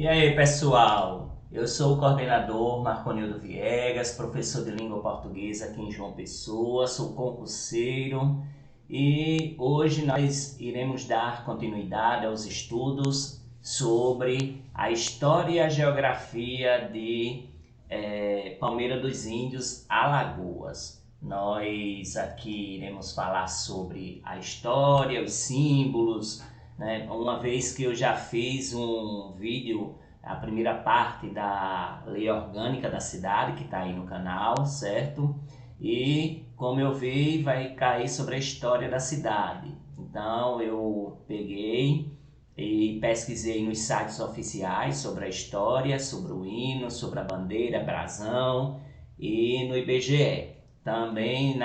E aí, pessoal? Eu sou o coordenador Marconildo Viegas, professor de língua portuguesa aqui em João Pessoa, sou concurseiro e hoje nós iremos dar continuidade aos estudos sobre a história e a geografia de Palmeira dos Índios, Alagoas. Nós aqui iremos falar sobre a história, os símbolos, né? Uma vez que eu já fiz um vídeo, a primeira parte da lei orgânica da cidade, que está aí no canal, certo? E como eu vi, vai cair sobre a história da cidade. Então eu peguei e pesquisei nos sites oficiais sobre a história, sobre o hino, sobre a bandeira, brasão e no IBGE, também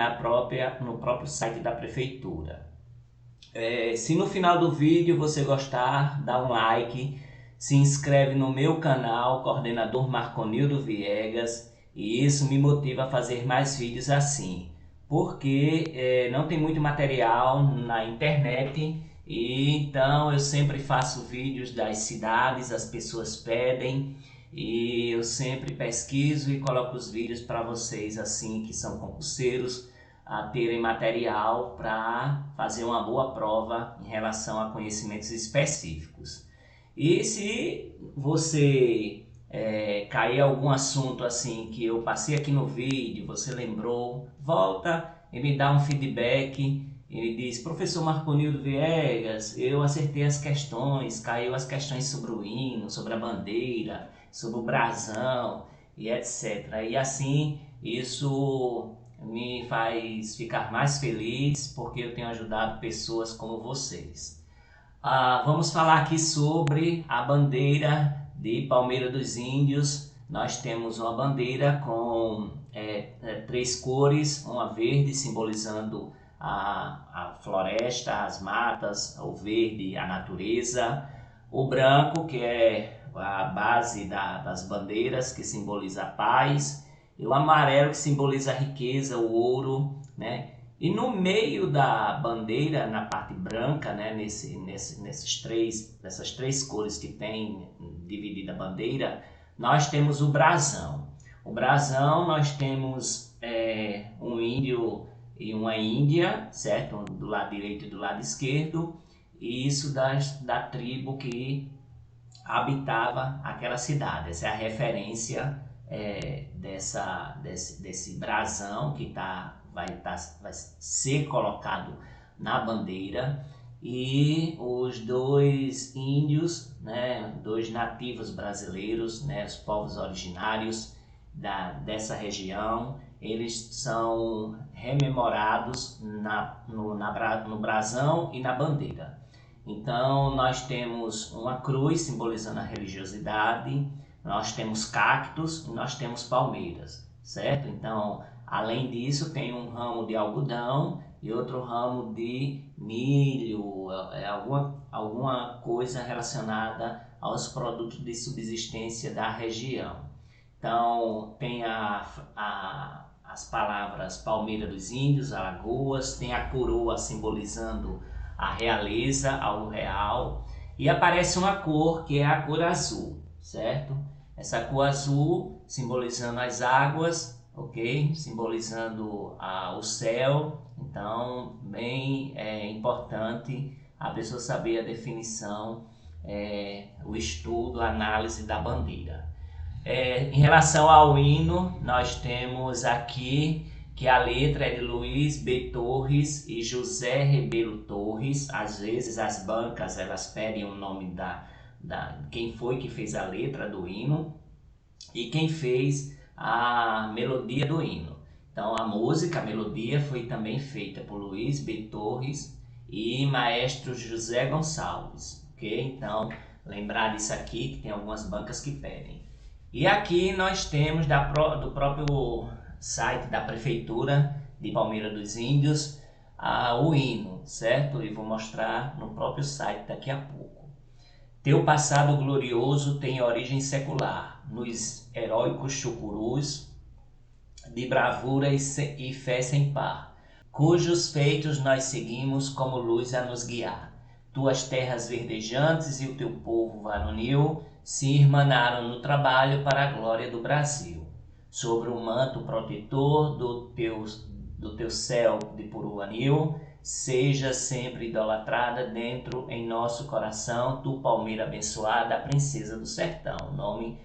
no próprio site da prefeitura. Se no final do vídeo você gostar, dá um like, se inscreve no meu canal, Coordenador Marconildo Viegas, e isso me motiva a fazer mais vídeos assim, porque não tem muito material na internet, e então eu sempre faço vídeos das cidades, as pessoas pedem, e eu sempre pesquiso e coloco os vídeos para vocês assim que são concurseiros, a terem material para fazer uma boa prova em relação a conhecimentos específicos. E se você cair algum assunto assim que eu passei aqui no vídeo, você lembrou, volta e me dá um feedback. Ele diz: professor Marconildo Viegas, eu acertei as questões, caiu as questões sobre o hino, sobre a bandeira, sobre o brasão e etc. E assim, isso me faz ficar mais feliz porque eu tenho ajudado pessoas como vocês. Vamos falar aqui sobre a bandeira de Palmeira dos Índios. Nós temos uma bandeira com três cores, uma verde simbolizando a floresta, as matas, o verde, a natureza, o branco que é a base das bandeiras, que simboliza a paz, e o amarelo que simboliza a riqueza, o ouro, né? E no meio da bandeira, na parte branca, né, nessas três cores que tem dividida a bandeira, nós temos o brasão. O brasão nós temos um índio e uma índia, certo? Do lado direito e do lado esquerdo, e isso da tribo que habitava aquela cidade. Essa é a referência desse brasão que vai ser colocado na bandeira, e os dois índios, né, dois nativos brasileiros, né, os povos originários dessa região, eles são rememorados no brasão e na bandeira. Então nós temos uma cruz simbolizando a religiosidade, nós temos cactos e nós temos palmeiras, certo? Então, além disso, tem um ramo de algodão e outro ramo de milho, alguma coisa relacionada aos produtos de subsistência da região. Então, tem as palavras Palmeira dos Índios, Alagoas, tem a coroa simbolizando a realeza, algo real, e aparece uma cor que é a cor azul, certo? Essa cor azul simbolizando as águas, ok? Simbolizando o céu. Então, bem importante a pessoa saber a definição, o estudo, a análise da bandeira. Em relação ao hino, nós temos aqui que a letra é de Luiz B. Torres e José Rebelo Torres. Às vezes as bancas elas pedem o nome quem foi que fez a letra do hino e quem fez a melodia do hino. Então a melodia foi também feita por Luiz B. Torres e maestro José Gonçalves, ok? Então lembrar disso aqui, que tem algumas bancas que pedem. E aqui nós temos do próprio site da prefeitura de Palmeira dos Índios o hino, certo? E vou mostrar no próprio site daqui a pouco. Teu passado glorioso tem origem secular, nos heróicos chucurus de bravura e fé sem par, cujos feitos nós seguimos como luz a nos guiar. Tuas terras verdejantes e o teu povo varonil se irmanaram no trabalho para a glória do Brasil. Sobre o manto protetor do teu céu de puro anil, seja sempre idolatrada dentro em nosso coração, tu palmeira abençoada, a princesa do sertão. O nome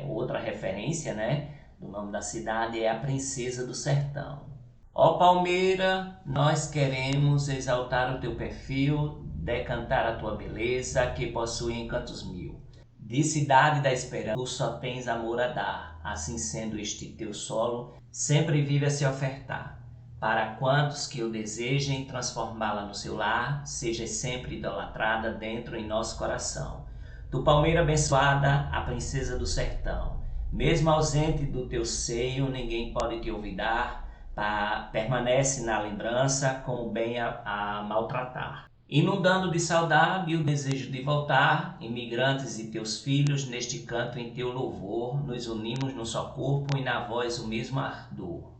outra referência, né, do nome da cidade é a princesa do sertão. Ó Palmeira, nós queremos exaltar o teu perfil, decantar a tua beleza, que possui encantos mil. De cidade da esperança, tu só tens amor a dar, assim sendo este teu solo, sempre vive a se ofertar. Para quantos que o desejem transformá-la no seu lar, seja sempre idolatrada dentro em nosso coração. Tu palmeira abençoada, a princesa do sertão, mesmo ausente do teu seio, ninguém pode te olvidar, permanece na lembrança como bem a maltratar. Inundando de saudade e o desejo de voltar, imigrantes e teus filhos, neste canto em teu louvor, nos unimos num só corpo e na voz o mesmo ardor.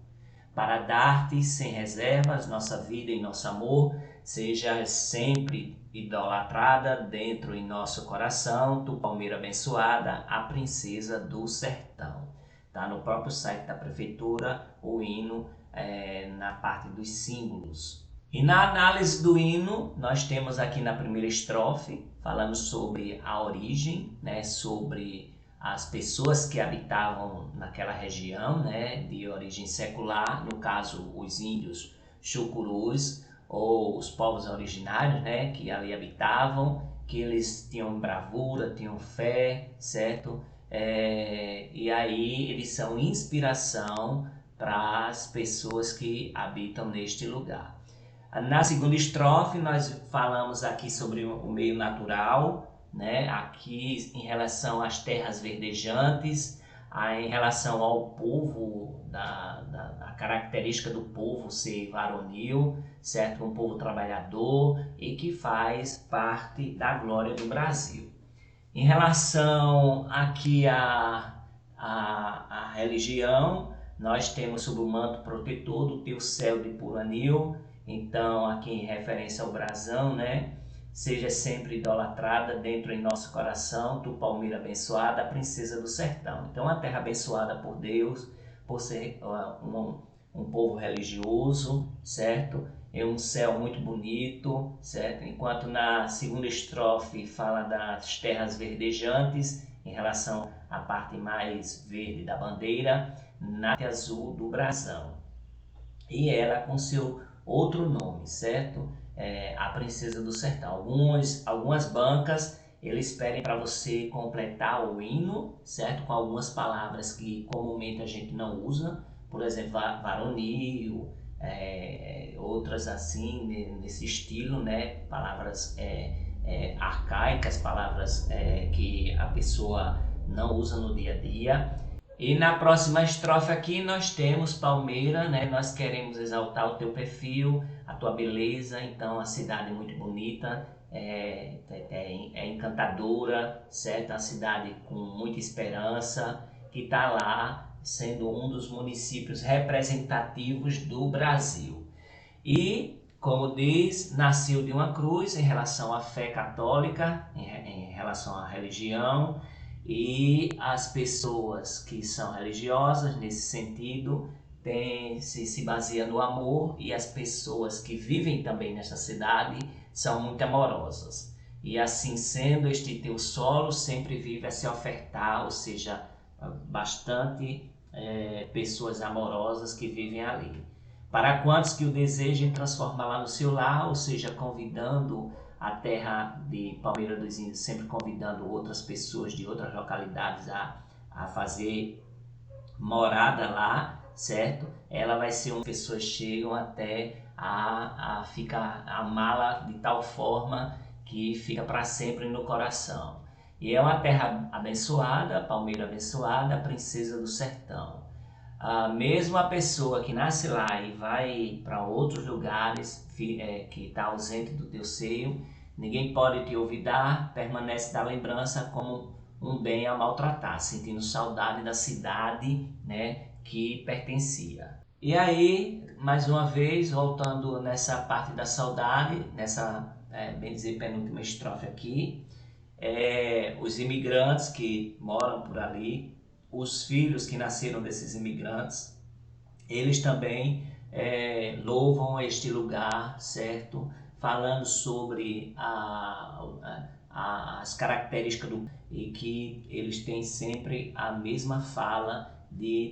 Para dar-te sem reservas nossa vida e nosso amor, seja sempre idolatrada dentro em nosso coração, tu palmeira abençoada, a princesa do sertão. Está no próprio site da prefeitura o hino na parte dos símbolos. E na análise do hino, nós temos aqui na primeira estrofe, falando sobre a origem, né, sobre as pessoas que habitavam naquela região, né, de origem secular, no caso os índios chucurus ou os povos originários, né, que ali habitavam, que eles tinham bravura, tinham fé, certo? E aí eles são inspiração para as pessoas que habitam neste lugar. Na segunda estrofe nós falamos aqui sobre o meio natural, né? Aqui em relação às terras verdejantes, em relação ao povo, da característica do povo ser varonil, certo? Um povo trabalhador e que faz parte da glória do Brasil. Em relação aqui à religião, nós temos sob o manto protetor do teu céu de puro anil. Então, aqui em referência ao brasão, né? Seja sempre idolatrada dentro em nosso coração, tu palmeira abençoada, a princesa do sertão. Então, a terra abençoada por Deus, por ser um povo religioso, certo? É um céu muito bonito, certo? Enquanto na segunda estrofe fala das terras verdejantes, em relação à parte mais verde da bandeira, na parte azul do brasão. E ela com seu outro nome, certo? A princesa do sertão. Algumas bancas eles pedem para você completar o hino, certo? Com algumas palavras que comumente a gente não usa, por exemplo, varonil, outras assim nesse estilo, né? Palavras arcaicas, palavras que a pessoa não usa no dia a dia. E na próxima estrofe aqui nós temos Palmeira, né? Nós queremos exaltar o teu perfil, a tua beleza, então a cidade é muito bonita, é encantadora, certo? A cidade com muita esperança, que está lá sendo um dos municípios representativos do Brasil. E, como diz, nasceu de uma cruz em relação à fé católica, em relação à religião, e as pessoas que são religiosas nesse sentido se baseiam no amor, e as pessoas que vivem também nessa cidade são muito amorosas. E assim sendo, este teu solo sempre vive a se ofertar, ou seja, bastante pessoas amorosas que vivem ali. Para quantos que o desejem transformar lá no seu lar, ou seja, convidando a terra de Palmeira dos Índios, sempre convidando outras pessoas de outras localidades a fazer morada lá, certo? Ela vai ser uma pessoas chegam até a ficar amá-la de tal forma que fica para sempre no coração. E é uma terra abençoada, Palmeira abençoada, a princesa do sertão. Mesmo a pessoa que nasce lá e vai para outros lugares que está ausente do teu seio, ninguém pode te olvidar, permanece da lembrança como um bem a maltratar, sentindo saudade da cidade, né, que pertencia. E aí, mais uma vez, voltando nessa parte da saudade, nessa, bem dizer, penúltima estrofe aqui, os imigrantes que moram por ali, os filhos que nasceram desses imigrantes, eles também louvam este lugar, certo? Falando sobre as características e que eles têm sempre a mesma fala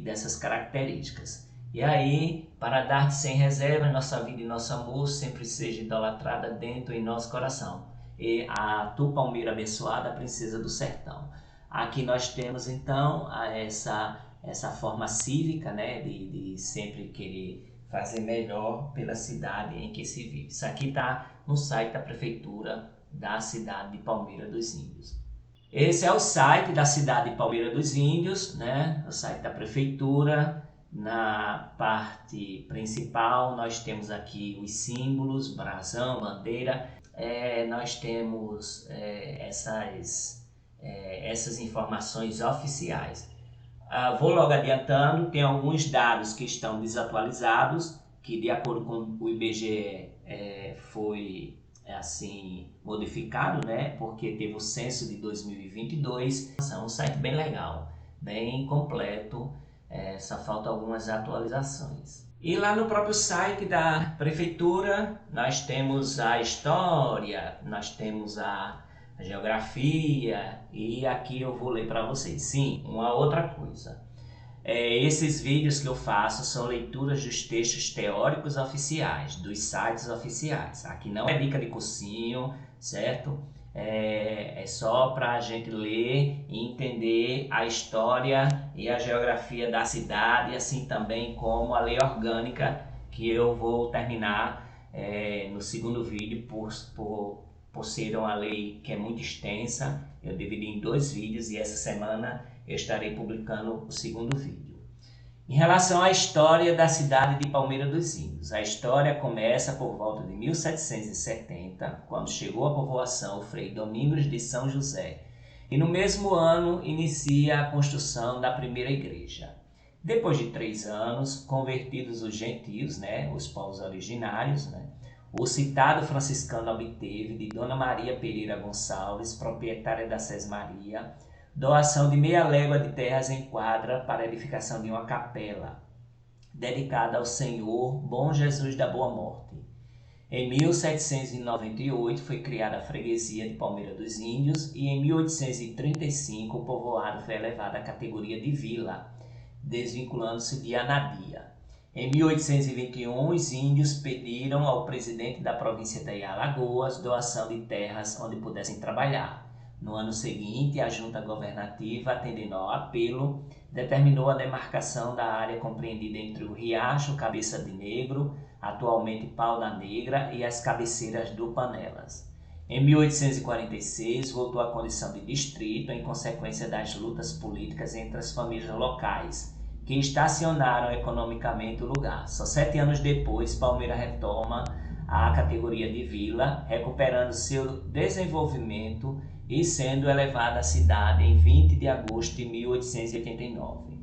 dessas características. E aí, para dar-te sem reserva, nossa vida e nosso amor sempre seja idolatrada dentro em nosso coração. E a tu, Palmeira abençoada, princesa do sertão. Aqui nós temos então essa forma cívica, né, de sempre querer fazer melhor pela cidade em que se vive. Isso aqui está no site da prefeitura da cidade de Palmeira dos Índios. Esse é o site da cidade de Palmeira dos Índios, né, o site da prefeitura. Na parte principal nós temos aqui os símbolos, brasão, bandeira. Nós temos essas informações oficiais. Vou logo adiantando, tem alguns dados que estão desatualizados, que de acordo com o IBGE foi assim modificado, né? Porque teve o censo de 2022. É um site bem legal, bem completo, só faltam algumas atualizações. E lá no próprio site da prefeitura nós temos a história, nós temos a geografia, e aqui eu vou ler para vocês. Sim, uma outra coisa. Esses vídeos que eu faço são leituras dos textos teóricos oficiais, dos sites oficiais. Aqui não é dica de cursinho, certo? É só para a gente ler e entender a história e a geografia da cidade, assim também como a lei orgânica, que eu vou terminar no segundo vídeo por ser uma lei que é muito extensa. Eu dividi em 2 vídeos e essa semana eu estarei publicando o segundo vídeo. Em relação à história da cidade de Palmeira dos Índios, a história começa por volta de 1770, quando chegou à povoação o Frei Domingos de São José, e no mesmo ano inicia a construção da primeira igreja. Depois de 3 anos, convertidos os gentios, né, os povos originários, né, o citado franciscano obteve de Dona Maria Pereira Gonçalves, proprietária da Sesmaria, doação de meia légua de terras em quadra para a edificação de uma capela, dedicada ao Senhor Bom Jesus da Boa Morte. Em 1798 foi criada a freguesia de Palmeira dos Índios e em 1835 o povoado foi elevado à categoria de vila, desvinculando-se de Anadia. Em 1821, os índios pediram ao presidente da província de Alagoas doação de terras onde pudessem trabalhar. No ano seguinte, a junta governativa, atendendo ao apelo, determinou a demarcação da área compreendida entre o Riacho Cabeça de Negro, atualmente Pau da Negra, e as cabeceiras do Panelas. Em 1846, voltou à condição de distrito em consequência das lutas políticas entre as famílias locais, que estacionaram economicamente o lugar. Só 7 anos depois, Palmeira retoma a categoria de vila, recuperando seu desenvolvimento e sendo elevada à cidade em 20 de agosto de 1889.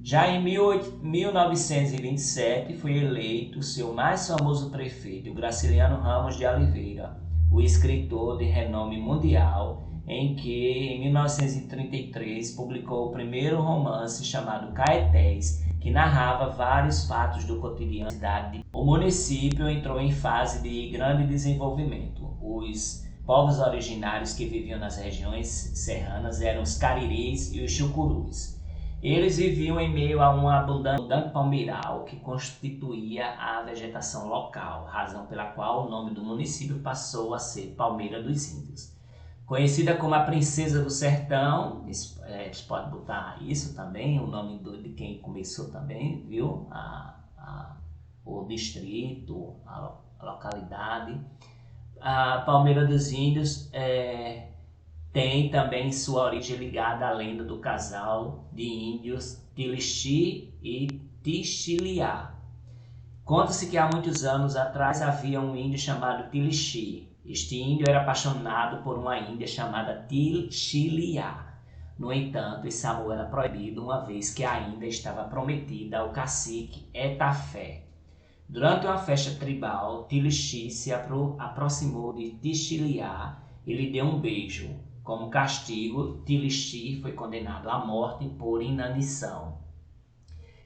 Já em 1927 foi eleito seu mais famoso prefeito, Graciliano Ramos de Oliveira, o escritor de renome mundial, em que em 1933 publicou o primeiro romance chamado Caetés, que narrava vários fatos do cotidiano da cidade. O município entrou em fase de grande desenvolvimento. Os povos originários que viviam nas regiões serranas eram os cariris e os chucurus. Eles viviam em meio a um abundante palmeiral que constituía a vegetação local, razão pela qual o nome do município passou a ser Palmeira dos Índios. Conhecida como a Princesa do Sertão, eles podem botar isso também, o nome de quem começou também, viu? O distrito, a localidade. A Palmeira dos Índios tem também sua origem ligada à lenda do casal de índios Tilixi e Tixiliá. Conta-se que há muitos anos atrás havia um índio chamado Tilixi. Este índio era apaixonado por uma índia chamada Tixiliá. No entanto, esse amor era proibido uma vez que ainda estava prometida ao cacique Etafé. Durante uma festa tribal, Tilixi se aproximou de Tixiliá e lhe deu um beijo. Como castigo, Tilixi foi condenado à morte por inanição.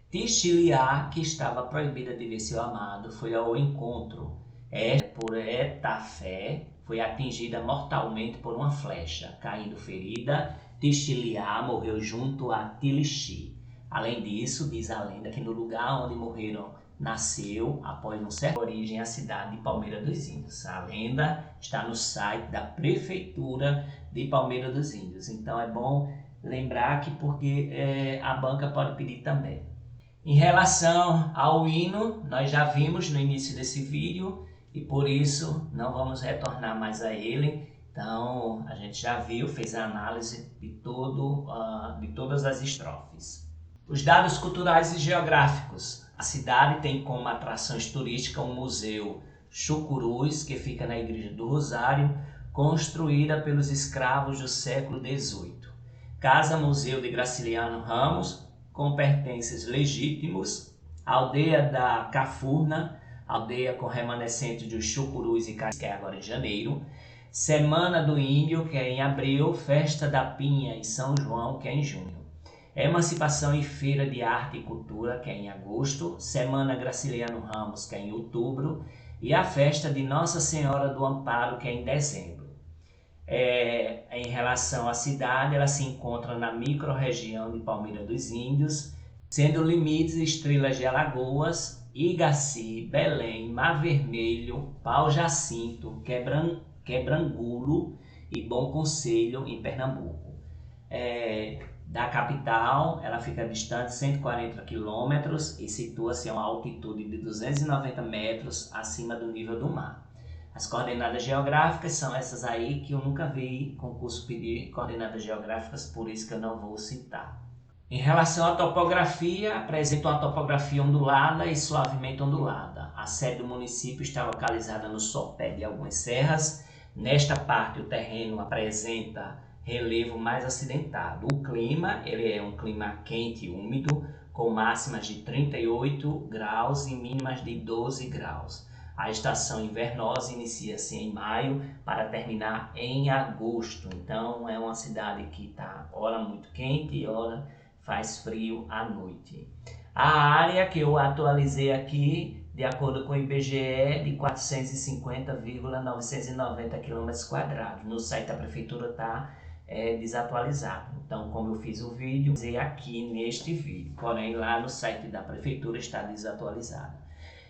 Tixiliá, que estava proibida de ver seu amado, foi ao encontro. Esta, por Etafé, foi atingida mortalmente por uma flecha. Caindo ferida, Tixiliá morreu junto a Tilixi. Além disso, diz a lenda que no lugar onde morreram nasceu, após uma certa origem, a cidade de Palmeira dos Índios. A lenda está no site da Prefeitura de Palmeira dos Índios. Então é bom lembrar que porque a banca pode pedir também. Em relação ao hino, nós já vimos no início desse vídeo e por isso não vamos retornar mais a ele. Então a gente já viu, fez a análise de todas as estrofes. Os dados culturais e geográficos. A cidade tem como atrações turísticas um museu Chucuruz, que fica na Igreja do Rosário, construída pelos escravos do século XVIII. Casa-museu de Graciliano Ramos, com pertences legítimos. Aldeia da Cafurna, aldeia com remanescentes dos Chucuruz e Cais, que é agora em janeiro. Semana do Índio, que é em abril. Festa da Pinha em São João, que é em junho. Emancipação e Feira de Arte e Cultura, que é em agosto. Semana Graciliano Ramos, que é em outubro. E a festa de Nossa Senhora do Amparo, que é em dezembro. Em relação à cidade, ela se encontra na microrregião de Palmeira dos Índios, sendo limites Estrelas de Alagoas, Igaci, Belém, Mar Vermelho, Pau Jacinto, Quebrangulo e Bom Conselho, em Pernambuco. Da capital, ela fica distante 140 quilômetros e situa-se a uma altitude de 290 metros acima do nível do mar. As coordenadas geográficas são essas aí que eu nunca vi concurso pedir coordenadas geográficas, por isso que eu não vou citar. Em relação à topografia, apresenta uma topografia ondulada e suavemente ondulada. A sede do município está localizada no sopé de algumas serras. Nesta parte o terreno apresenta relevo mais acidentado. O clima, ele é um clima quente e úmido, com máximas de 38 graus e mínimas de 12 graus. A estação invernosa inicia-se em maio para terminar em agosto. Então é uma cidade que está ora muito quente e ora faz frio à noite. A área que eu atualizei aqui, de acordo com o IBGE, é de 450,990 km². No site da prefeitura está desatualizado. Então, como eu fiz o vídeo, usei aqui neste vídeo. Porém, lá no site da prefeitura está desatualizado.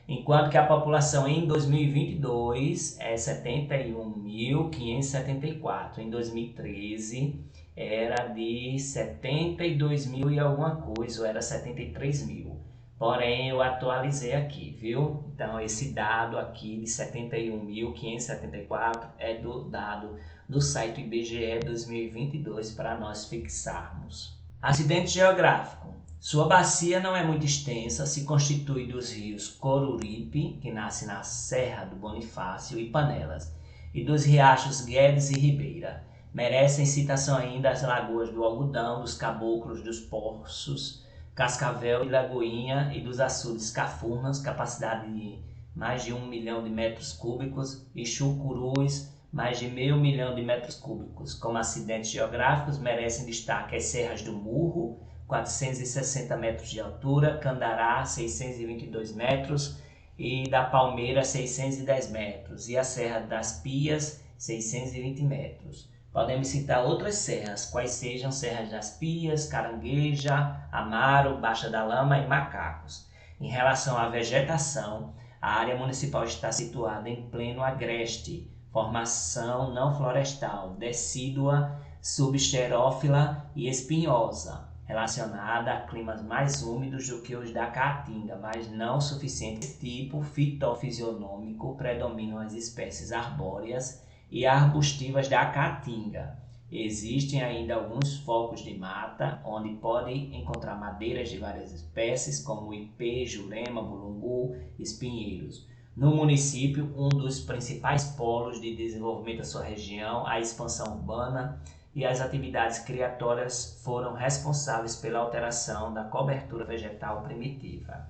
Enquanto que a população em 2022 é 71.574. Em 2013 era de 72 mil e alguma coisa, ou era 73 mil. Porém, eu atualizei aqui, viu? Então, esse dado aqui de 71.574 é do dado do site IBGE 2022 para nós fixarmos. Acidente geográfico. Sua bacia não é muito extensa, se constitui dos rios Coruripe, que nasce na Serra do Bonifácio, e Panelas, e dos riachos Guedes e Ribeira. Merecem citação ainda as lagoas do Algodão, dos Caboclos, dos Poços, Cascavel e Lagoinha e dos açudes Cafurnas, capacidade de mais de 1 milhão de metros cúbicos, e Chucuruz, mais de meio milhão de metros cúbicos. Como acidentes geográficos, merecem destaque as Serras do Murro, 460 metros de altura, Candará, 622 metros, e da Palmeira, 610 metros, e a Serra das Pias, 620 metros. Podemos citar outras serras, quais sejam Serras das Pias, Carangueja, Amaro, Baixa da Lama e Macacos. Em relação à vegetação, a área municipal está situada em pleno agreste, formação não florestal, decídua, subxerófila e espinhosa, relacionada a climas mais úmidos do que os da Caatinga, mas não suficiente. Esse tipo fitofisionômico predominam as espécies arbóreas e arbustivas da Caatinga. Existem ainda alguns focos de mata, onde podem encontrar madeiras de várias espécies, como ipê, jurema, bulungu, espinheiros. No município, um dos principais polos de desenvolvimento da sua região, a expansão urbana e as atividades criatórias foram responsáveis pela alteração da cobertura vegetal primitiva.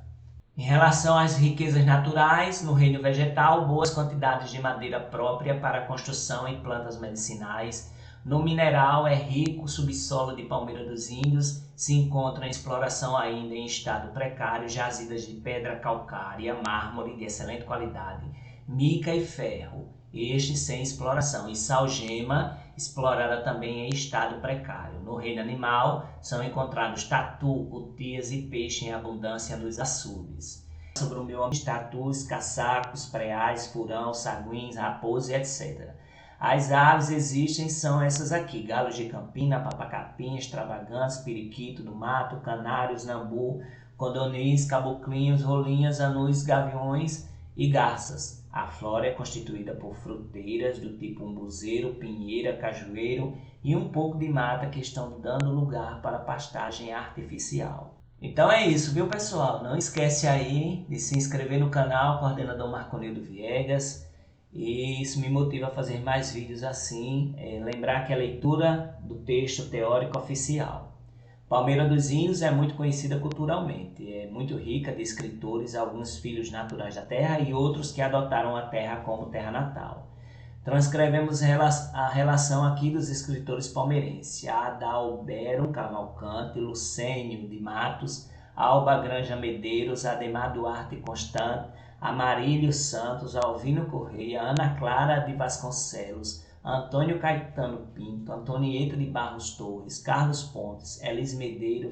Em relação às riquezas naturais, no reino vegetal, boas quantidades de madeira própria para construção e plantas medicinais, No mineral é rico, o subsolo de Palmeira dos Índios se encontra em exploração ainda em estado precário, jazidas de pedra calcária, mármore de excelente qualidade, mica e ferro, este sem exploração, e salgema, explorada também em estado precário. No reino animal, são encontrados tatu, cutias e peixe em abundância nos açudes. Sobre o meu ambiente, tatus, caçacos, preais, furão, saguins, raposa e etc. As aves existem, são essas aqui: galos de campina, papacapim, extravagantes, periquito do mato, canários, nambu, condonis, caboclinhos, rolinhas, anus, gaviões e garças. A flora é constituída por fruteiras do tipo umbuzeiro, pinheira, cajueiro e um pouco de mata que estão dando lugar para pastagem artificial. Então é isso, viu, pessoal? Não esquece aí de se inscrever no canal Coordenador Marconildo Viegas, e isso me motiva a fazer mais vídeos assim. Lembrar que a leitura do texto teórico oficial. Palmeira dos Índios é muito conhecida culturalmente, é muito rica de escritores, alguns filhos naturais da terra e outros que adotaram a terra como terra natal. Transcrevemos a relação aqui dos escritores palmeirenses: Adalbero Cavalcante, Lucênio de Matos, Alba Granja Medeiros, Ademar Duarte Constante, Amarílio Santos, Alvino Correia, Ana Clara de Vasconcelos, Antônio Caetano Pinto, Antonieta de Barros Torres, Carlos Pontes, Elis Medeiro,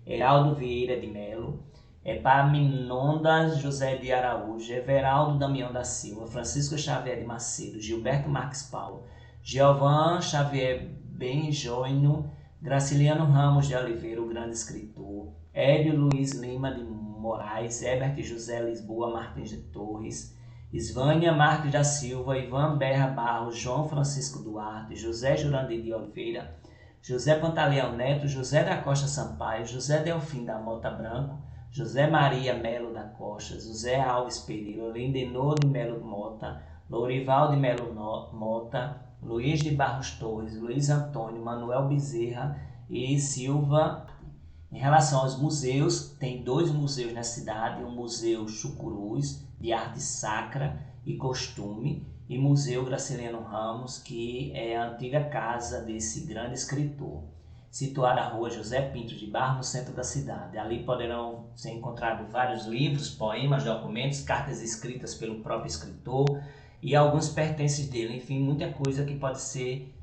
Heraldo Vieira de Melo, Epaminondas José de Araújo, Everaldo Damião da Silva, Francisco Xavier de Macedo, Gilberto Marques Paulo, Giovan Xavier Benjoino, Graciliano Ramos de Oliveira, o grande escritor, Hélio Luiz Lima de Moraes, Herbert José Lisboa Martins de Torres, Isvânia Marques da Silva, Ivan Berra Barros, João Francisco Duarte, José Jurandir de Oliveira, José Pantaleão Neto, José da Costa Sampaio, José Delfim da Mota Branco, José Maria Melo da Costa, José Alves Pereira, Lindenor de Melo Mota, Lourival de Melo Mota, Luiz de Barros Torres, Luiz Antônio, Manuel Bezerra e Silva. Em relação aos museus, tem 2 museus na cidade: o Museu Chucuruz, de arte sacra e costume, e Museu Graciliano Ramos, que é a antiga casa desse grande escritor, situada na rua José Pinto de Barros, no centro da cidade. Ali poderão ser encontrados vários livros, poemas, documentos, cartas escritas pelo próprio escritor e alguns pertences dele. Enfim, muita coisa que pode ser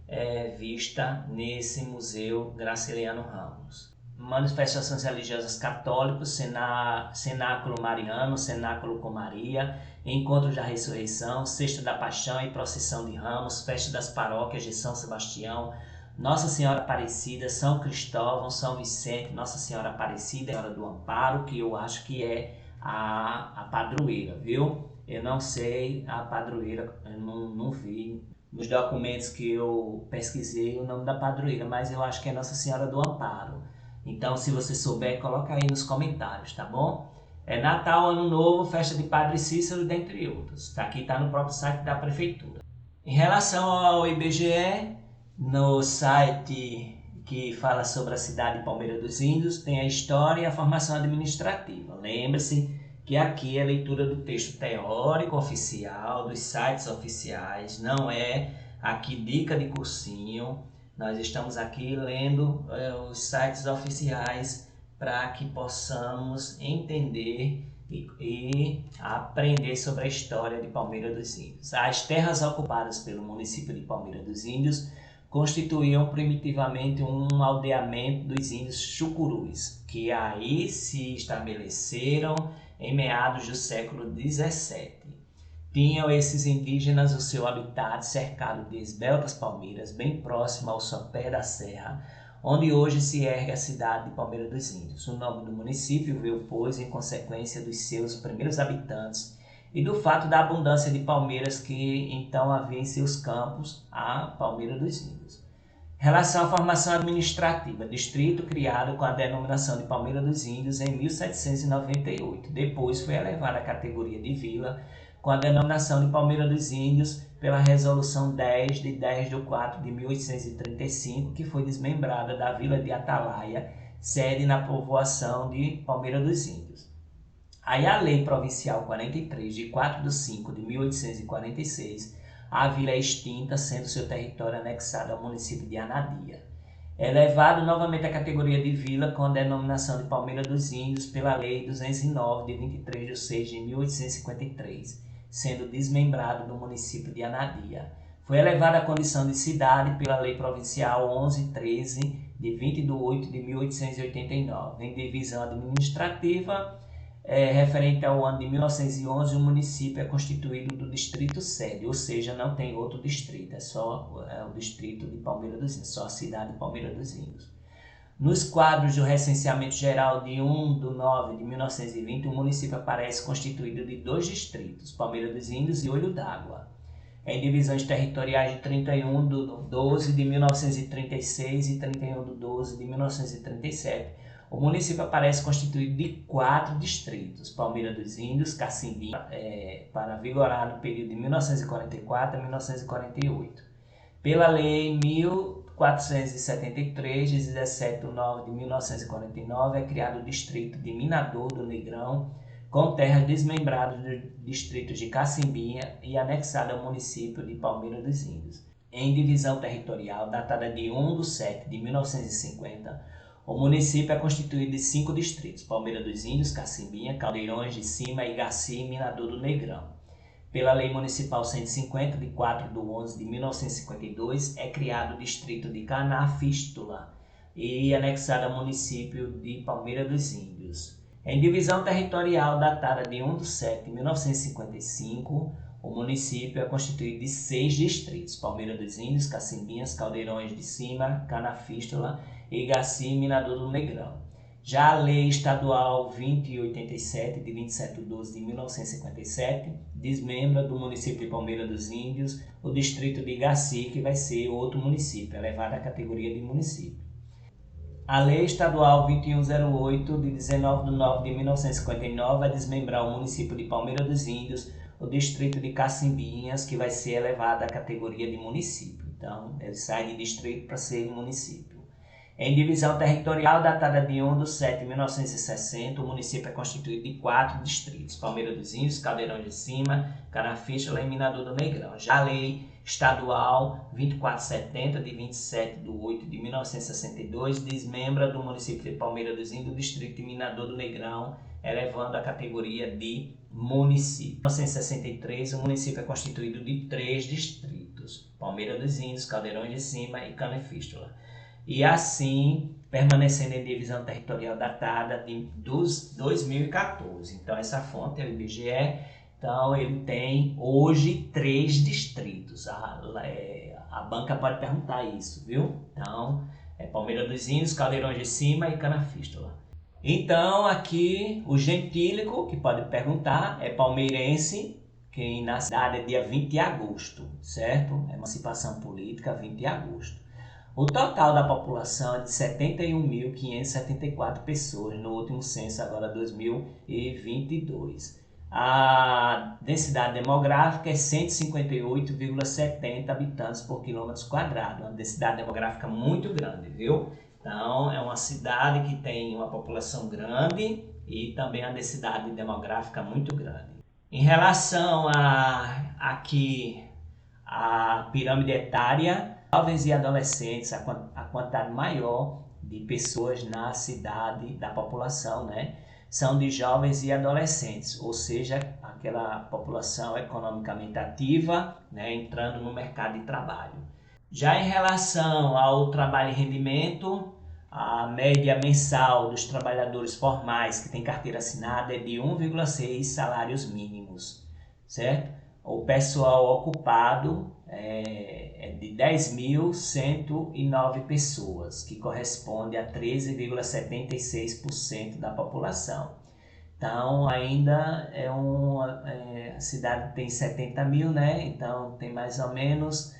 vista nesse Museu Graciliano Ramos. Manifestações religiosas católicos, cenáculo mariano, cenáculo com Maria, encontros da ressurreição, Sexta da Paixão e procissão de Ramos, festa das paróquias de São Sebastião, Nossa Senhora Aparecida, São Cristóvão, São Vicente, Nossa Senhora Aparecida, Senhora do Amparo, que eu acho que é a padroeira, viu? Eu não sei a padroeira, eu não vi nos documentos que eu pesquisei o nome da padroeira, mas eu acho que é Nossa Senhora do Amparo. Então, se você souber, coloca aí nos comentários, tá bom? É Natal, Ano Novo, festa de Padre Cícero, dentre outros. Aqui está no próprio site da Prefeitura. Em relação ao IBGE, no site que fala sobre a cidade de Palmeira dos Índios, tem a história e a formação administrativa. Lembre-se que aqui é a leitura do texto teórico oficial, dos sites oficiais, não é aqui dica de cursinho. Nós estamos aqui lendo os sites oficiais para que possamos entender e aprender sobre a história de Palmeira dos Índios. As terras ocupadas pelo município de Palmeira dos Índios constituíam primitivamente um aldeamento dos índios Chucurus, que aí se estabeleceram em meados do século XVII. Tinham esses indígenas o seu habitat cercado de esbeltas palmeiras, bem próximo ao sopé da serra, onde hoje se ergue a cidade de Palmeira dos Índios. O nome do município veio, pois, em consequência dos seus primeiros habitantes e do fato da abundância de palmeiras que então havia em seus campos, a Palmeira dos Índios. Em relação à formação administrativa, distrito criado com a denominação de Palmeira dos Índios em 1798. Depois foi elevado à categoria de vila com a denominação de Palmeira dos Índios pela Resolução 10 de 10 de 4 de 1835, que foi desmembrada da vila de Atalaia, sede na povoação de Palmeira dos Índios. Aí a Lei Provincial 43 de 4 de 5 de 1846 a vila é extinta, sendo seu território anexado ao município de Anadia. É elevado novamente à categoria de vila com a denominação de Palmeira dos Índios pela Lei 209, de 23 de 6 de 1853, sendo desmembrado do município de Anadia. Foi elevado à condição de cidade pela Lei Provincial 1113, de 20 de 8 de 1889. Em divisão administrativa, referente ao ano de 1911, o município é constituído do distrito sede, ou seja, não tem outro distrito, é só o distrito de Palmeira dos Índios, só a cidade de Palmeira dos Índios. Nos quadros do recenseamento geral de 1/9 de 1920, o município aparece constituído de 2 distritos, Palmeira dos Índios e Olho d'Água. Em divisões territoriais de 31 de 12 de 1936 e 31 de 12 de 1937, o município aparece constituído de 4 distritos, Palmeira dos Índios, Cacimbinha, para vigorar no período de 1944 a 1948. Pela Lei 1473, de 17 de 9 de 1949, é criado o distrito de Minador do Negrão, com terras desmembradas dos distritos de Cacimbinha e anexado ao município de Palmeira dos Índios. Em divisão territorial, datada de 1 de 7 de 1950, o município é constituído de 5 distritos, Palmeira dos Índios, Cacimbinha, Caldeirões de Cima, Igaci e Minador do Negrão. Pela Lei Municipal 150, de 4 de 11 de 1952, é criado o distrito de Canafístula e anexado ao município de Palmeira dos Índios. Em divisão territorial datada de 1 de 7 de 1955, o município é constituído de 6 distritos, Palmeira dos Índios, Cacimbinhas, Caldeirões de Cima, Canafístula, Igaci e Minador do Negrão. Já a Lei Estadual 2087, de 27 de 12 de 1957, desmembra do município de Palmeira dos Índios o distrito de Igaci, que vai ser outro município, elevado à categoria de município. A Lei Estadual 2108, de 19 de 9 de 1959, vai desmembrar o município de Palmeira dos Índios, o distrito de Cacimbinhas, que vai ser elevado à categoria de município. Então, ele sai de distrito para ser município. Em divisão territorial datada de 1 de 7 de 1960, o município é constituído de 4 distritos, Palmeira dos Índios, Caldeirão de Cima, Canafístula e Minador do Negrão. Já a Lei Estadual 2470, de 27 de 8 de 1962, desmembra do município de Palmeira dos Índios o distrito de Minador do Negrão, elevando a categoria de município. Em 1963, o município é constituído de 3 distritos, Palmeira dos Índios, Caldeirão de Cima e Canafístula. E assim, permanecendo em divisão territorial datada de 2014. Então, essa fonte é o IBGE. Então, ele tem hoje 3 distritos. A banca pode perguntar isso, viu? Então, é Palmeira dos Índios, Caldeirão de Cima e Canafístula. Então, aqui, o gentílico, que pode perguntar, é palmeirense, quem na cidade é dia 20 de agosto, certo? Emancipação política, 20 de agosto. O total da população é de 71.574 pessoas no último censo, agora 2022. A densidade demográfica é 158,70 habitantes por quilômetro quadrado, uma densidade demográfica muito grande, viu? Então, é uma cidade que tem uma população grande e também uma densidade demográfica muito grande. Em relação a pirâmide etária, jovens e adolescentes, a quantidade maior de pessoas na cidade, da população, né, são de jovens e adolescentes, ou seja, aquela população economicamente ativa, né, entrando no mercado de trabalho. Já em relação ao trabalho e rendimento, a média mensal dos trabalhadores formais que têm carteira assinada é de 1,6 salários mínimos, certo? O pessoal ocupado é de 10.109 pessoas, que corresponde a 13,76% da população. Então, ainda a cidade tem 70 mil, né? Então, tem mais ou menos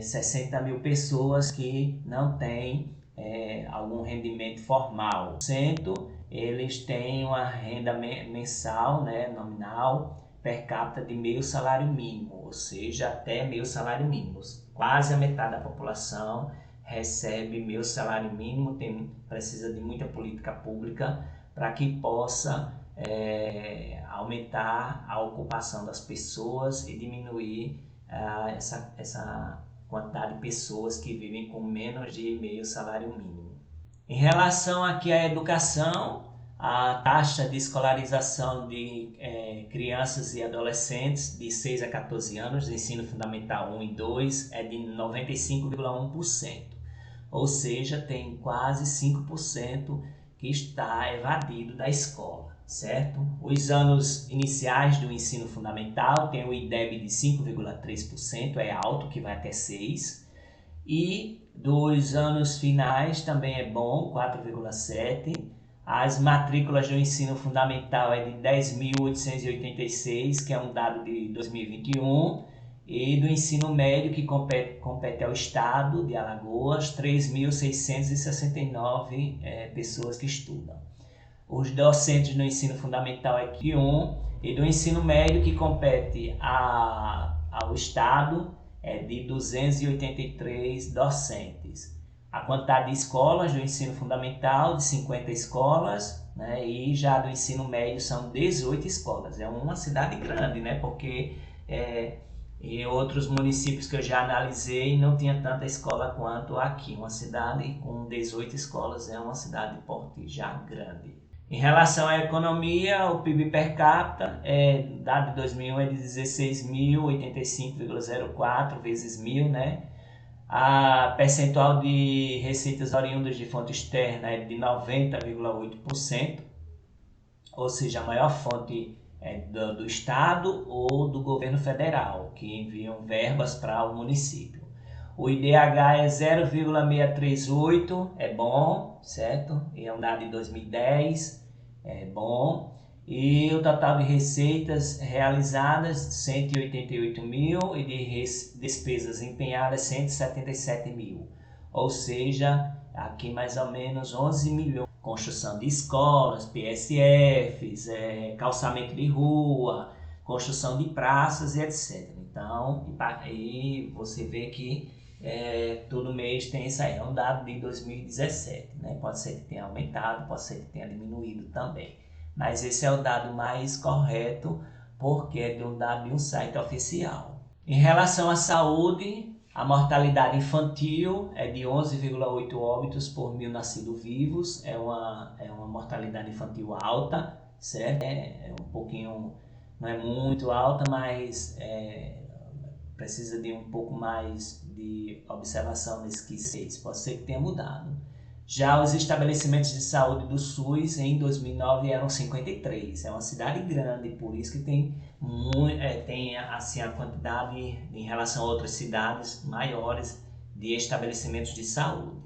60 mil pessoas que não têm algum rendimento formal. Eles têm uma renda mensal, né, nominal, per capita de meio salário mínimo, ou seja, até meio salário mínimo. Quase a metade da população recebe meio salário mínimo, precisa de muita política pública para que possa aumentar a ocupação das pessoas e diminuir essa quantidade de pessoas que vivem com menos de meio salário mínimo. Em relação aqui à educação, a taxa de escolarização de crianças e adolescentes de 6 a 14 anos, do ensino fundamental 1 e 2, é de 95,1%. Ou seja, tem quase 5% que está evadido da escola, certo? Os anos iniciais do ensino fundamental tem o IDEB de 5,3%, é alto, que vai até 6%. E dos anos finais também é bom, 4,7%. As matrículas do ensino fundamental é de 10.886, que é um dado de 2021. E do ensino médio, que compete ao estado de Alagoas, 3.669 pessoas que estudam. Os docentes no ensino fundamental é 1, e do ensino médio, que compete ao estado, é de 283 docentes. A quantidade de escolas do ensino fundamental, de 50 escolas, né, e já do ensino médio são 18 escolas. É uma cidade grande, né, porque em outros municípios que eu já analisei não tinha tanta escola quanto aqui. Uma cidade com 18 escolas é uma cidade de porte já grande. Em relação à economia, o PIB per capita, dado de 2001, é de 16.085,04 vezes 1.000, né? A percentual de receitas oriundas de fonte externa é de 90,8%, ou seja, a maior fonte é do Estado ou do governo federal, que enviam verbas para o município. O IDH é 0,638, é bom, certo? E é um dado de 2010, é bom. E o total de receitas realizadas, 188 mil, e de despesas empenhadas, 177 mil. Ou seja, aqui mais ou menos 11 milhões. Construção de escolas, PSFs, calçamento de rua, construção de praças e etc. Então, aí você vê que todo mês tem isso aí. É um dado de 2017, né? Pode ser que tenha aumentado, pode ser que tenha diminuído também. Mas esse é o dado mais correto, porque é de um dado de um site oficial. Em relação à saúde, a mortalidade infantil é de 11,8 óbitos por 1.000 nascidos vivos. É uma mortalidade infantil alta, certo? É um pouquinho, não é muito alta, mas precisa de um pouco mais de observação nesse quesito. Pode ser que tenha mudado. Já os estabelecimentos de saúde do SUS em 2009 eram 53. É uma cidade grande, por isso que tem assim, a quantidade em relação a outras cidades maiores de estabelecimentos de saúde.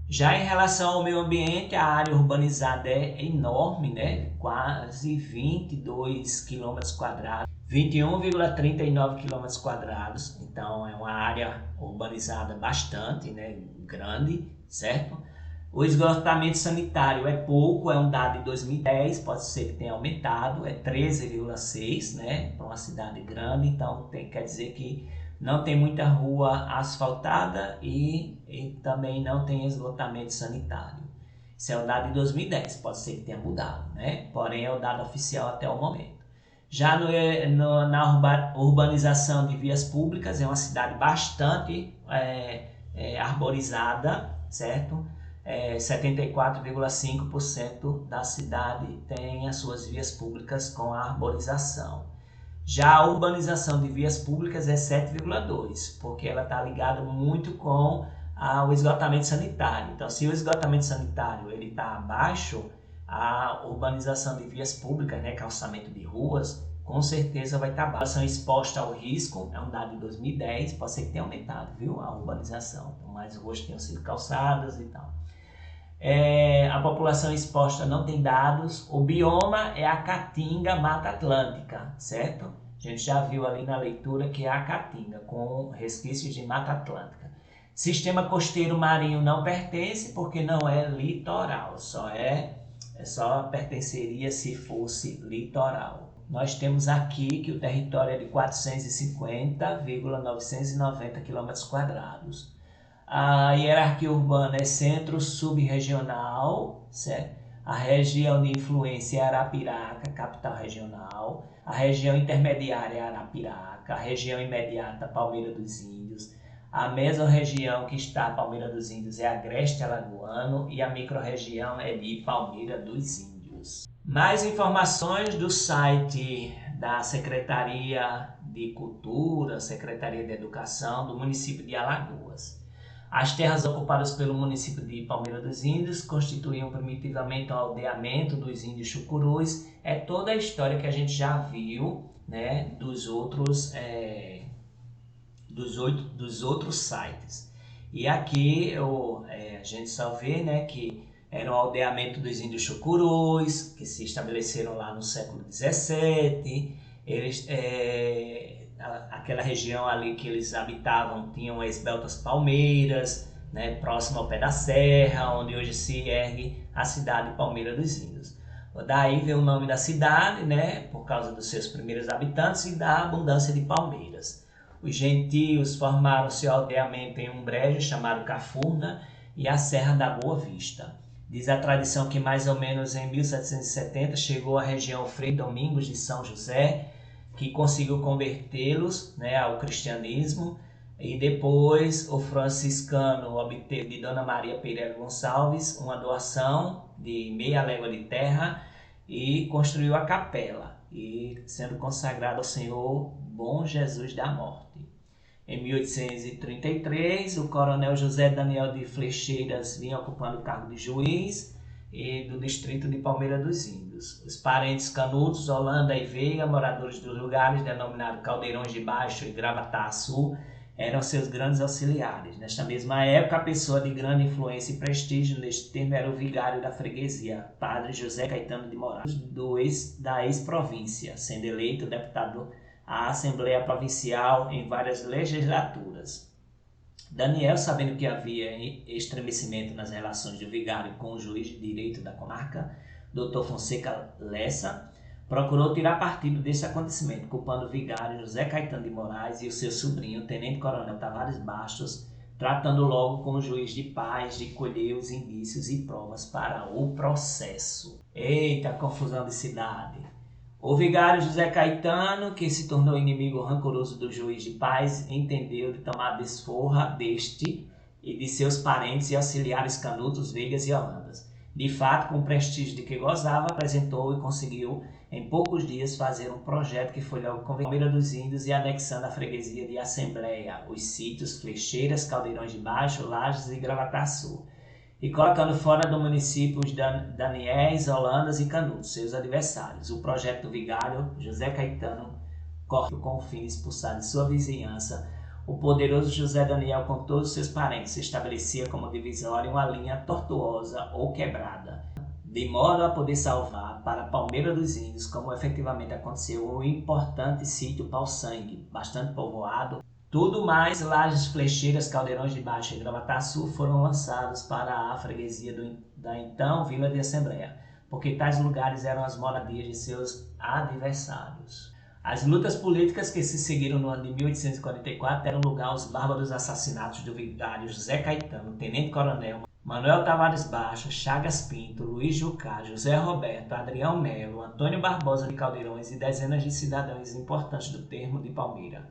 Já em relação ao meio ambiente, a área urbanizada é enorme, né? Quase 22 km², 21,39 km². Então é uma área urbanizada bastante, né? Grande, certo? O esgotamento sanitário é pouco, é um dado de 2010, pode ser que tenha aumentado, é 13,6, né, para uma cidade grande, então quer dizer que não tem muita rua asfaltada e também não tem esgotamento sanitário. Esse é o dado de 2010, pode ser que tenha mudado, né, porém é o dado oficial até o momento. Já na urbanização de vias públicas, é uma cidade bastante arborizada, certo? 74,5% da cidade tem as suas vias públicas com a arborização. Já a urbanização de vias públicas é 7,2%, porque ela está ligada muito com o esgotamento sanitário. Então, se o esgotamento sanitário está abaixo, a urbanização de vias públicas, né, calçamento de ruas, com certeza vai estar baixa. A população exposta ao risco, é um dado de 2010, pode ser que tenha aumentado, viu, a urbanização. Então, mais ruas tenham sido calçadas e tal. A população exposta não tem dados. O bioma é a Caatinga Mata Atlântica, certo? A gente já viu ali na leitura que é a Caatinga, com resquícios de Mata Atlântica. Sistema costeiro marinho não pertence, porque não é litoral, só pertenceria se fosse litoral. Nós temos aqui que o território é de 450,990 km². A hierarquia urbana é centro subrregional, certo? a região de influência é Arapiraca, capital regional, a região intermediária é Arapiraca, a região imediata Palmeira dos Índios, a mesorregião que está Palmeira dos Índios é Agreste Alagoano e a microrregião é de Palmeira dos Índios. Mais informações do site da Secretaria de Cultura, Secretaria de Educação do município de Alagoas. As terras ocupadas pelo município de Palmeira dos Índios constituíam primitivamente o aldeamento dos índios chucurus. É toda a história que a gente já viu, né, dos outros sites. E aqui a gente só vê, né, que era o aldeamento dos índios chucurus, que se estabeleceram lá no século XVII. Eles, aquela região ali que eles habitavam tinham esbeltas palmeiras, né, próximo ao pé da serra, onde hoje se ergue a cidade de Palmeira dos Índios. Daí veio o nome da cidade, né, por causa dos seus primeiros habitantes e da abundância de palmeiras. Os gentios formaram seu aldeamento em um brejo chamado Cafurna e a Serra da Boa Vista. Diz a tradição que mais ou menos em 1770 chegou à região Frei Domingos de São José, que conseguiu convertê-los, né, ao cristianismo, e depois o franciscano obteve de Dona Maria Pereira Gonçalves uma doação de meia légua de terra e construiu a capela, e sendo consagrado ao Senhor Bom Jesus da Morte. Em 1833, o coronel José Daniel de Flecheiras vinha ocupando o cargo de juiz do distrito de Palmeira dos Índios. Os parentes Canudos, Holanda e Veiga, moradores dos lugares denominados Caldeirões de Baixo e Gravataçu, eram seus grandes auxiliares. Nesta mesma época, a pessoa de grande influência e prestígio neste termo era o vigário da freguesia, padre José Caetano de Moraes, da ex-província, sendo eleito deputado à Assembleia Provincial em várias legislaturas. Daniel, sabendo que havia estremecimento nas relações do vigário com o juiz de direito da comarca, Dr. Fonseca Lessa, procurou tirar partido desse acontecimento, culpando o vigário José Caetano de Moraes e o seu sobrinho, tenente-coronel Tavares Bastos, tratando logo com o juiz de paz de colher os indícios e provas para o processo. Eita, confusão de cidade! O vigário José Caetano, que se tornou inimigo rancoroso do juiz de paz, entendeu de tomar desforra deste e de seus parentes e auxiliares Canutos, Veigas e Holandas. De fato, com o prestígio de que gozava, apresentou e conseguiu em poucos dias fazer um projeto que foi logo convertido em Palmeira dos Índios e anexando a freguesia de Assembleia, os sítios Flecheiras, Caldeirões de Baixo, Lages e Gravataçu, e colocando fora do município os Daniéis, Holandas e Canudos, seus adversários. O projeto do vigário José Caetano corre com o fim de expulsar de sua vizinhança o poderoso José Daniel com todos os seus parentes, se estabelecia como divisória uma linha tortuosa ou quebrada, de modo a poder salvar para Palmeira dos Índios, como efetivamente aconteceu, um importante sítio Pau-Sangue, bastante povoado. Tudo mais, Lajes, Flecheiras, Caldeirões de Baixo e Gravataçu foram lançados para a freguesia da então Vila de Assembleia, porque tais lugares eram as moradias de seus adversários. As lutas políticas que se seguiram no ano de 1844 deram lugar aos bárbaros assassinatos do vigário José Caetano, tenente-coronel Manuel Tavares Baixo, Chagas Pinto, Luiz Jucá, José Roberto, Adrião Melo, Antônio Barbosa de Caldeirões e dezenas de cidadãos importantes do termo de Palmeira.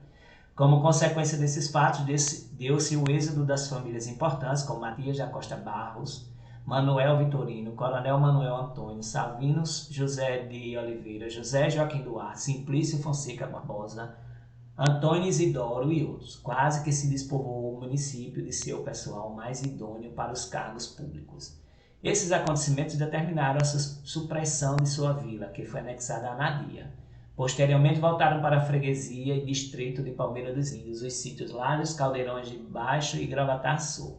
Como consequência desses fatos, deu-se o êxodo das famílias importantes, como Matias da Costa Barros, Manuel Vitorino, Coronel Manuel Antônio, Salvinos José de Oliveira, José Joaquim Duarte, Simplício Fonseca Barbosa, Antônio Isidoro e outros. Quase que se despovoou o município de seu pessoal mais idôneo para os cargos públicos. Esses acontecimentos determinaram a supressão de sua vila, que foi anexada a Anadia. Posteriormente voltaram para a freguesia e distrito de Palmeira dos Índios, os sítios Lajes, Caldeirões de Baixo e Gravataçu,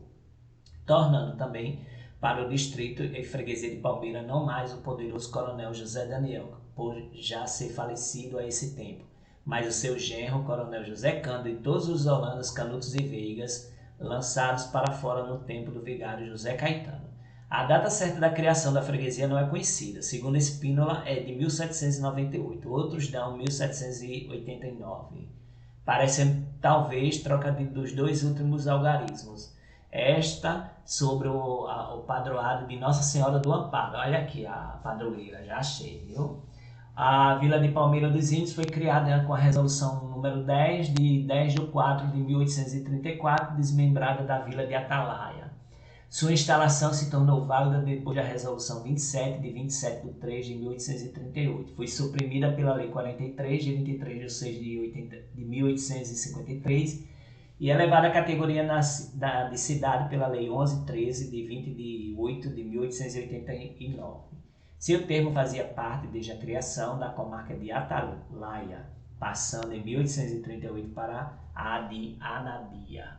tornando também para o distrito e freguesia de Palmeira não mais o poderoso coronel José Daniel, por já ser falecido a esse tempo, mas o seu genro, coronel José Cândido, e todos os holandas, Canutos e Veigas, lançados para fora no tempo do vigário José Caetano. A data certa da criação da freguesia não é conhecida. Segundo Espínola, é de 1798. Outros dão 1789. Parece talvez trocadilho dos dois últimos algarismos. Esta sobre o padroado de Nossa Senhora do Amparo. Olha aqui a padroeira, já achei, viu? A Vila de Palmeira dos Índios foi criada com a resolução número 10 de 10 de 4 de 1834, desmembrada da Vila de Atalaia. Sua instalação se tornou válida depois da resolução 27 de 27 de 3 de 1838. Foi suprimida pela Lei 43 de 23 de 6 de 1853 e elevada à categoria de cidade pela Lei 1113 de 20 de 8 de 1889. Seu termo fazia parte desde a criação da comarca de Atalaia, passando em 1838 para a de Anadia.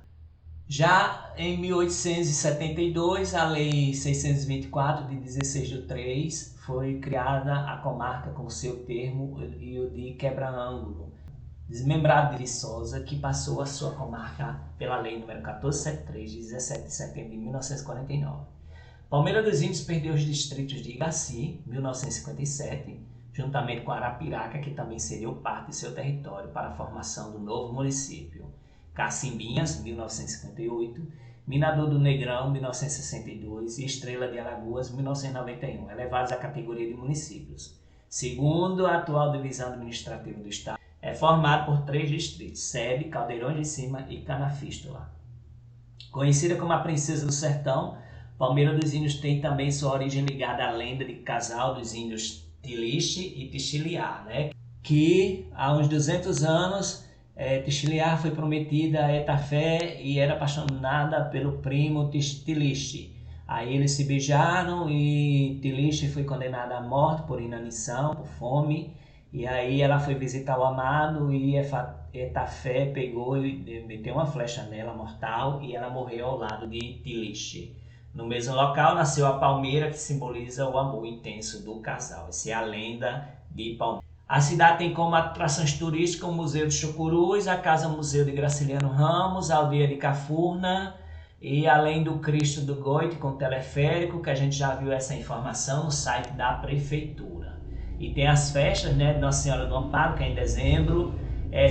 Já em 1872, a Lei 624 de 16 de 3 foi criada a comarca com seu termo e o de Quebra-Ângulo, desmembrado de Viçosa, que passou a sua comarca pela Lei nº 1473 de 17 de setembro de 1949. Palmeira dos Índios perdeu os distritos de Igaci, 1957, juntamente com Arapiraca, que também cedeu parte de seu território para a formação do novo município. Cacimbinhas, 1958, Minador do Negrão, 1962 e Estrela de Alagoas, 1991, elevados à categoria de municípios. Segundo a atual divisão administrativa do Estado, é formado por 3 distritos, Sebe, Caldeirões de Cima e Canafístula. Conhecida como a Princesa do Sertão, Palmeira dos Índios tem também sua origem ligada à lenda de casal dos índios Tilixe e Tixiliá, né? Que há uns 200 anos Tixiliá foi prometida a Etafé e era apaixonada pelo primo Tilixe. Aí eles se beijaram e Tilixe foi condenada à morte por inanição, por fome. E aí ela foi visitar o amado e Etafé pegou e meteu uma flecha nela, mortal, e ela morreu ao lado de Tilixe. No mesmo local nasceu a palmeira, que simboliza o amor intenso do casal. Essa é a lenda de Palmeira. A cidade tem como atrações turísticas o Museu de Chucurus, a Casa Museu de Graciliano Ramos, a Aldeia de Cafurna, e além do Cristo do Goite com teleférico, que a gente já viu essa informação no site da Prefeitura. E tem as festas, né, de Nossa Senhora do Amparo, que é em dezembro.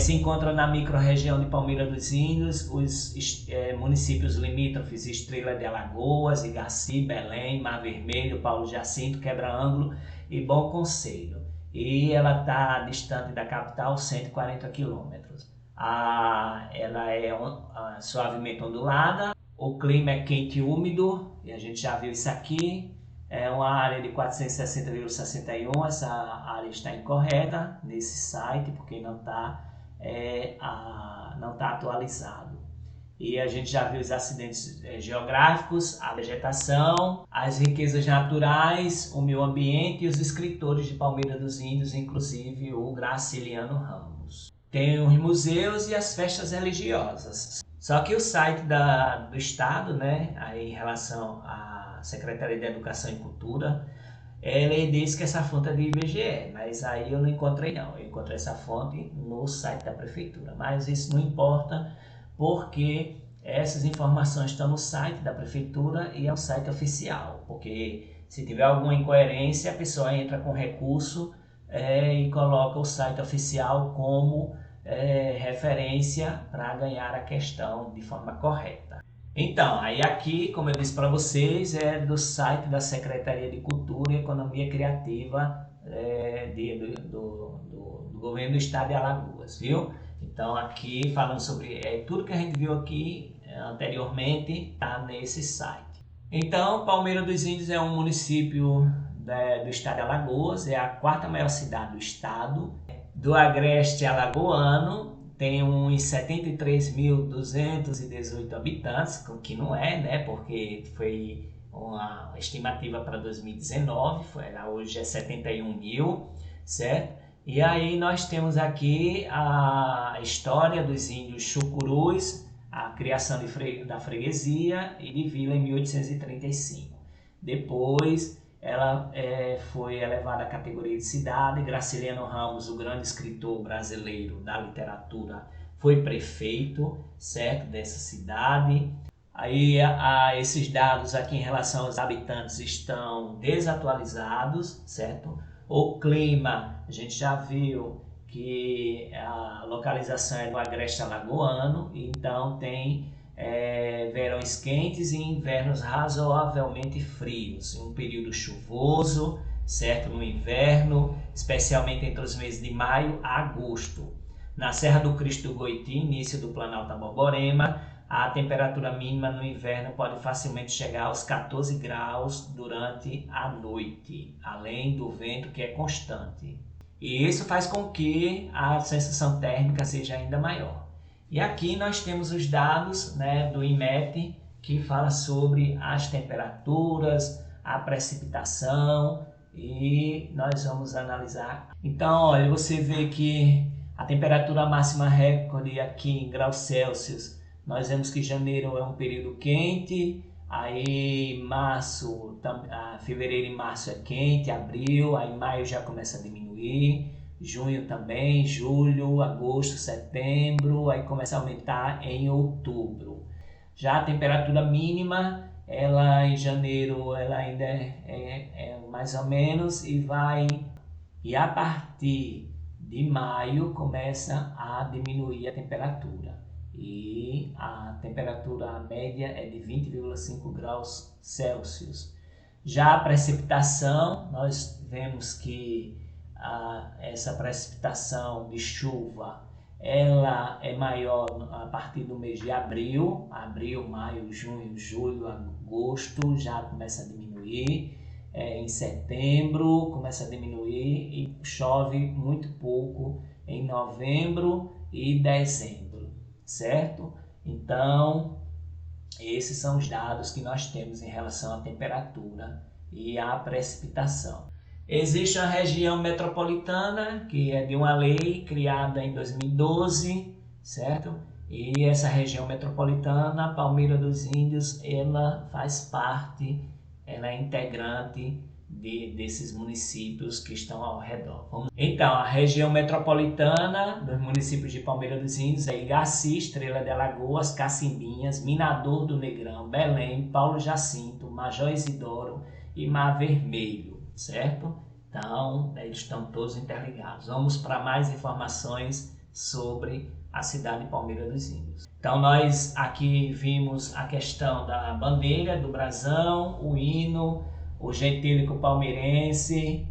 Se encontra na microrregião de Palmeira dos Índios os municípios limítrofes: Estrela de Alagoas, Igaci, Belém, Mar Vermelho, Paulo Jacinto, Quebra-Ângulo e Bom Conselho. E ela está distante da capital 140 quilômetros. Ela é suavemente ondulada, o clima é quente e úmido, e a gente já viu isso aqui. É uma área de 460,61, essa área está incorreta nesse site, porque não está atualizado. E a gente já viu os acidentes geográficos, a vegetação, as riquezas naturais, o meio ambiente e os escritores de Palmeira dos Índios, inclusive o Graciliano Ramos. Tem os museus e as festas religiosas. Só que o site do Estado, né, aí em relação à Secretaria de Educação e Cultura, ele diz que essa fonte é do IBGE, mas aí eu não encontrei não. Eu encontrei essa fonte no site da Prefeitura, mas isso não importa, porque essas informações estão no site da Prefeitura e é um site oficial, porque se tiver alguma incoerência, a pessoa entra com recurso e coloca o site oficial como referência para ganhar a questão de forma correta. Então, aí aqui, como eu disse para vocês, é do site da Secretaria de Cultura e Economia Criativa do Governo do Estado de Alagoas, viu? Então, aqui falando sobre tudo que a gente viu aqui anteriormente, está nesse site. Então, Palmeira dos Índios é um município do Estado de Alagoas, é a 4ª maior cidade do estado, do agreste alagoano. Tem uns 73.218 habitantes, o que não é, né? Porque foi uma estimativa para 2019, hoje é 71 mil, certo? E aí nós temos aqui a história dos índios Chucurus, a criação da freguesia e de vila em 1835. Depois ela foi elevada à categoria de cidade. Graciliano Ramos, o grande escritor brasileiro da literatura, foi prefeito, certo, dessa cidade. Aí esses dados aqui em relação aos habitantes estão desatualizados, certo? O clima, a gente já viu que a localização é no agreste alagoano, então tem verões quentes e invernos razoavelmente frios, em um período chuvoso, certo? No inverno, especialmente entre os meses de maio a agosto. Na Serra do Cristo do Goiti, início do Planalto Borborema, a temperatura mínima no inverno pode facilmente chegar aos 14 graus durante a noite, além do vento que é constante. E isso faz com que a sensação térmica seja ainda maior. E aqui nós temos os dados, né, do IMET, que fala sobre as temperaturas, a precipitação, e nós vamos analisar. Então, olha, você vê que a temperatura máxima recorde aqui em graus Celsius, nós vemos que janeiro é um período quente, aí fevereiro e março é quente, abril, aí maio já começa a diminuir, junho também, julho, agosto, setembro, aí começa a aumentar em outubro. Já a temperatura mínima, ela em janeiro ela ainda é mais ou menos e a partir de maio começa a diminuir a temperatura. E a temperatura média é de 20,5 graus Celsius. Já a precipitação, nós vemos que essa precipitação de chuva ela é maior a partir do mês de abril, maio, junho, julho, agosto já começa a diminuir, em setembro começa a diminuir e chove muito pouco em novembro e dezembro, certo? Então, esses são os dados que nós temos em relação à temperatura e à precipitação. Existe uma região metropolitana, que é de uma lei criada em 2012, certo? E essa região metropolitana, Palmeira dos Índios, ela faz parte, ela é integrante desses municípios que estão ao redor. Então, a região metropolitana dos municípios de Palmeira dos Índios é Igaci, Estrela de Alagoas, Cacimbinhas, Minador do Negrão, Belém, Paulo Jacinto, Major Isidoro e Mar Vermelho, certo? Então, eles estão todos interligados. Vamos para mais informações sobre a cidade de Palmeira dos Índios. Então, nós aqui vimos a questão da bandeira, do brasão, o hino, o gentílico palmeirense,